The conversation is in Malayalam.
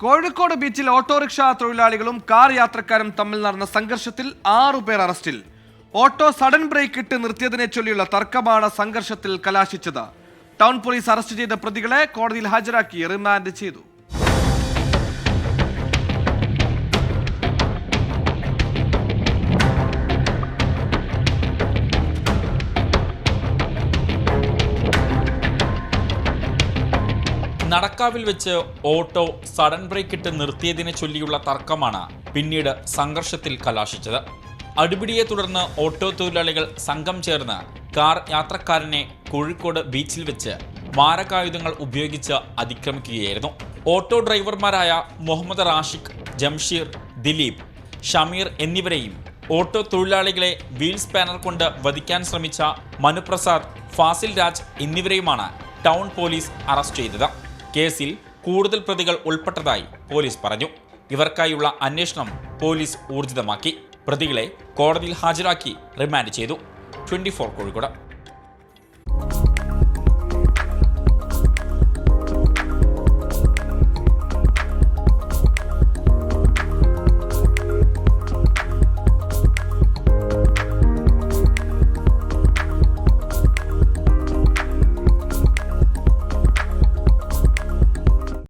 കോഴിക്കോട് ബീച്ചിൽ ഓട്ടോറിക്ഷ തൊഴിലാളികളും കാർ യാത്രക്കാരും തമ്മിൽ നടന്ന സംഘർഷത്തിൽ 6 പേർ അറസ്റ്റിൽ. ഓട്ടോ സഡൻ ബ്രേക്ക് ഇട്ട് നിർത്തിയതിനെ ചൊല്ലിയുള്ള തർക്കമാണ് സംഘർഷത്തിൽ കലാശിച്ചത്. ടൗൺ പോലീസ് അറസ്റ്റ് ചെയ്ത പ്രതികളെ കോടതിയിൽ ഹാജരാക്കി റിമാൻഡ് ചെയ്തു. നടക്കാവിൽ വെച്ച് ഓട്ടോ സഡൻ ബ്രേക്ക് ഇട്ട് നിർത്തിയതിനെ ചൊല്ലിയുള്ള തർക്കമാണ് പിന്നീട് സംഘർഷത്തിൽ കലാശിച്ചത്. അടിപിടിയെ തുടർന്ന് ഓട്ടോ തൊഴിലാളികൾ സംഘം ചേർന്ന് കാർ യാത്രക്കാരനെ കോഴിക്കോട് ബീച്ചിൽ വെച്ച് മാരകായുധങ്ങൾ ഉപയോഗിച്ച് അതിക്രമിക്കുകയായിരുന്നു. ഓട്ടോ ഡ്രൈവർമാരായ മുഹമ്മദ് റാഷിഖ്, ജംഷീർ, ദിലീപ്, ഷമീർ എന്നിവരെയും ഓട്ടോ തൊഴിലാളികളെ വീൽ സ്പാനർ കൊണ്ട് വധിക്കാൻ ശ്രമിച്ച മനുപ്രസാദ്, ഫാസിൽ രാജ് എന്നിവരെയുമാണ് ടൗൺ പോലീസ് അറസ്റ്റ് ചെയ്തത്. കേസിൽ കൂടുതൽ പ്രതികൾ ഉൾപ്പെട്ടതായി പോലീസ് പറഞ്ഞു. ഇവർക്കായുള്ള അന്വേഷണം പോലീസ് ഊർജിതമാക്കി. പ്രതികളെ കോടതിയിൽ ഹാജരാക്കി റിമാൻഡ് ചെയ്തു. 24 കോഴിക്കോട്.